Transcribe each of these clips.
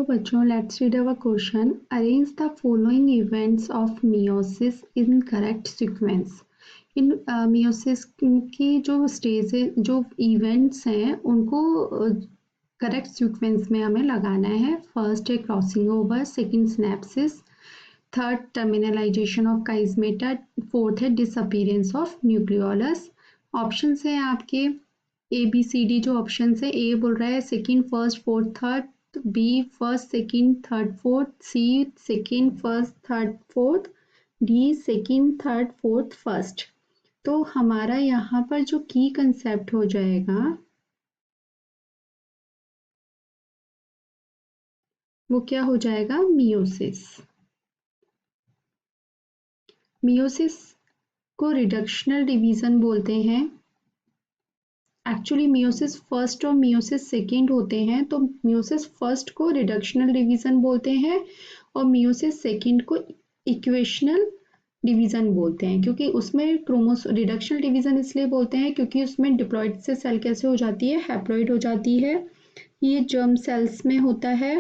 Hello बच्चों, let's read our question. Arrange the following events of meiosis in correct sequence. In meiosis की जो stage जो events हैं उनको करेक्ट सीक्वेंस में हमें लगाना है। फर्स्ट है crossing over, second synapsis, third terminalisation of chiasmata, fourth है डिसअपीयरेंस ऑफ न्यूक्लियोलस। ऑप्शंस हैं आपके ए बी सी डी। जो ऑप्शन है, ए बोल रहा है second first fourth third, B first second third fourth, C second first third fourth, D second third fourth first. तो हमारा यहाँ पर जो की कंसेप्ट हो जाएगा वो क्या हो जाएगा, मियोसिस। मियोसिस को रिडक्शनल डिवीजन बोलते हैं। एक्चुअली मियोसिस फर्स्ट और मियोसिस सेकेंड होते हैं, तो मियोसिस फर्स्ट को रिडक्शनल डिवीजन बोलते हैं और मियोसिस सेकेंड को इक्वेशनल डिवीजन बोलते हैं, क्योंकि उसमें रिडक्शनल डिवीजन इसलिए बोलते हैं क्योंकि उसमें डिप्लॉइड से सेल कैसे हो जाती है, हैप्लॉइड हो जाती है। ये जर्म सेल्स में होता है,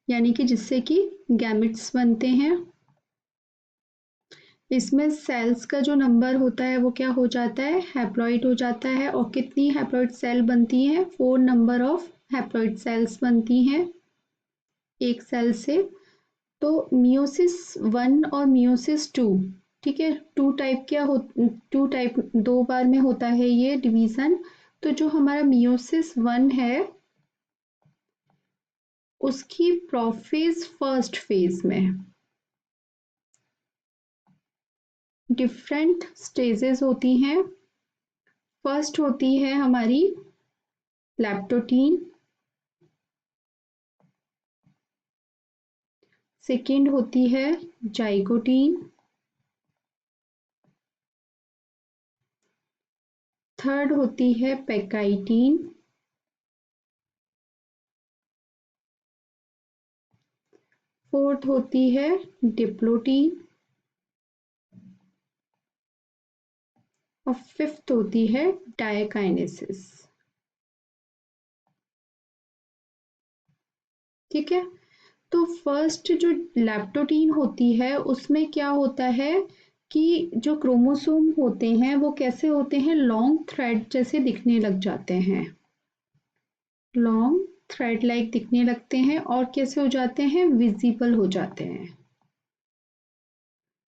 यानी कि जिससे कि गैमेट्स बनते हैं। इसमें सेल्स का जो नंबर होता है वो क्या हो जाता है, हैप्लॉइड हो जाता है। और कितनी हैप्लॉइड सेल बनती हैं, 4 नंबर ऑफ हैप्लॉइड सेल्स बनती हैं एक सेल से। तो मियोसिस 1 और मियोसिस 2, ठीक है, टू टाइप 2 बार में होता है ये डिवीजन। तो जो हमारा मियोसिस 1 है उसकी प्रोफेज फर्स्ट फेज में डिफरेंट स्टेजेस होती हैं। फर्स्ट होती है हमारी लैप्टोटीन, सेकेंड होती है जाइगोटीन, थर्ड होती है पेकाइटीन, फोर्थ होती है डिप्लोटीन और फिफ्थ होती है डायकाइनेसिस। ठीक है, तो फर्स्ट जो लैप्टोटीन होती है उसमें क्या होता है कि जो क्रोमोसोम होते हैं वो कैसे होते हैं, लॉन्ग थ्रेड जैसे दिखने लग जाते हैं, लॉन्ग थ्रेड लाइक दिखने लगते हैं और कैसे हो जाते हैं, विजिबल हो जाते हैं।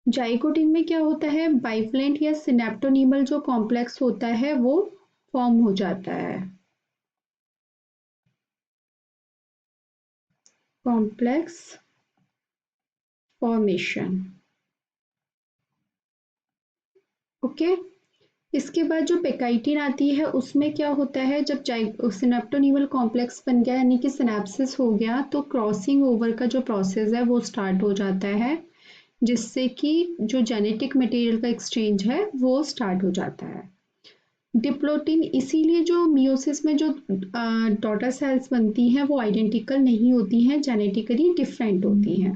जाइगोटीन में क्या होता है, बाइफलेंट या सिनेप्टोनीमल जो कॉम्प्लेक्स होता है वो फॉर्म हो जाता है, कॉम्प्लेक्स फॉर्मेशन। ओके, इसके बाद जो पेकाइटिन आती है उसमें क्या होता है, जब सिनेप्टोनीमल कॉम्प्लेक्स बन गया यानी कि सिनेप्सिस हो गया, तो क्रॉसिंग ओवर का जो प्रोसेस है वो स्टार्ट हो जाता है, जिससे कि जो जेनेटिक मटेरियल का एक्सचेंज है वो स्टार्ट हो जाता है। डिप्लोटीन, इसीलिए जो मियोसिस में जो डॉटर सेल्स बनती हैं वो आइडेंटिकल नहीं होती हैं, जेनेटिकली डिफरेंट होती हैं।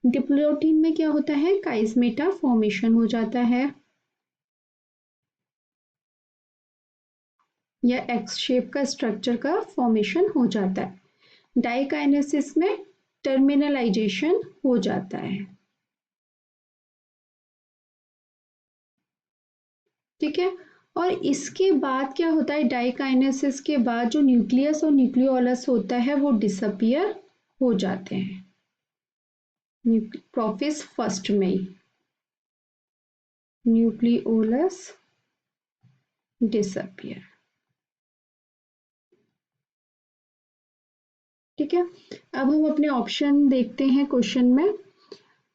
डिप्लोटीन में क्या होता है, काइजमेटा फॉर्मेशन हो जाता है या एक्स शेप का स्ट्रक्चर का फॉर्मेशन हो जाता है। डाइकाइनेसिस में टर्मिनलाइजेशन हो जाता है। ठीक है, और इसके बाद क्या होता है, डाइकाइनेसिस के बाद जो न्यूक्लियस और न्यूक्लियोलस होता है वो डिसअपियर हो जाते हैं प्रोफेज फर्स्ट में ही, न्यूक्लियोलस डिसअपियर। ठीक है, अब हम अपने ऑप्शन देखते हैं क्वेश्चन में।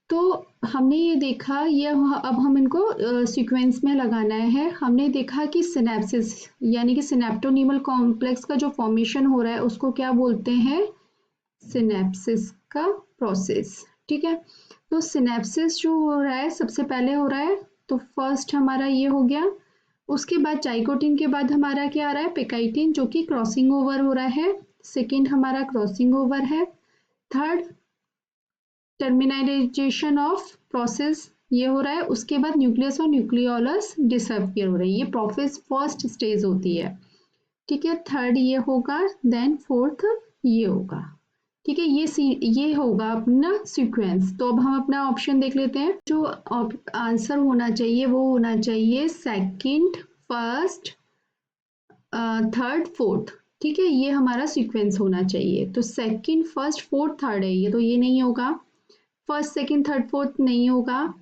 तो हमने ये देखा, ये अब हम इनको सीक्वेंस में लगाना है। हमने देखा कि सिनेप्सिस यानी कि सिनेप्टोनीमल कॉम्प्लेक्स का जो फॉर्मेशन हो रहा है उसको क्या बोलते हैं, सिनेप्सिस का प्रोसेस। ठीक है, तो सिनेप्सिस जो हो रहा है सबसे पहले हो रहा है, तो फर्स्ट हमारा ये हो गया। उसके बाद जाइगोटीन के बाद हमारा क्या आ रहा है, पेकाइटिन, जो कि क्रॉसिंग ओवर हो रहा है, सेकेंड हमारा क्रॉसिंग ओवर है। थर्ड टर्मिनलाइजेशन ऑफ प्रोसेस ये हो रहा है। उसके बाद न्यूक्लियस और न्यूक्लियोलस डिसअपियर हो रही है, ये प्रोसेस फर्स्ट स्टेज होती है। ठीक है, थर्ड ये होगा, देन फोर्थ ये होगा। ठीक है, ये होगा अपना सीक्वेंस। तो अब हम अपना ऑप्शन देख लेते हैं। जो आंसर होना चाहिए वो होना चाहिए सेकंड, फर्स्ट, थर्ड, फोर्थ। ठीक है, ये हमारा सीक्वेंस होना चाहिए। तो सेकंड, फर्स्ट, फोर्थ, थर्ड है ये, तो ये नहीं होगा। फर्स्ट, सेकंड, थर्ड, फोर्थ नहीं होगा।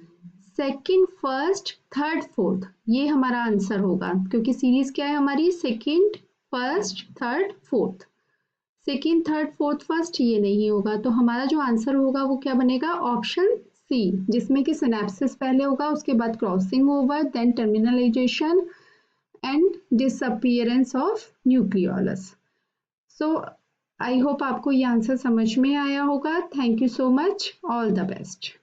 सेकंड, फर्स्ट, थर्ड, फोर्थ, ये हमारा आंसर होगा, क्योंकि सीरीज क्या है हमारी, second, first, third, fourth. Second, third, fourth, first ये नहीं होगा। तो हमारा जो आंसर होगा वो क्या बनेगा, ऑप्शन सी, जिसमें कि सिनेप्सिस पहले होगा, उसके बाद crossing over, then terminalisation and disappearance of nucleolus. So I hope आपको ये आंसर समझ में आया होगा। Thank you so much, all the best.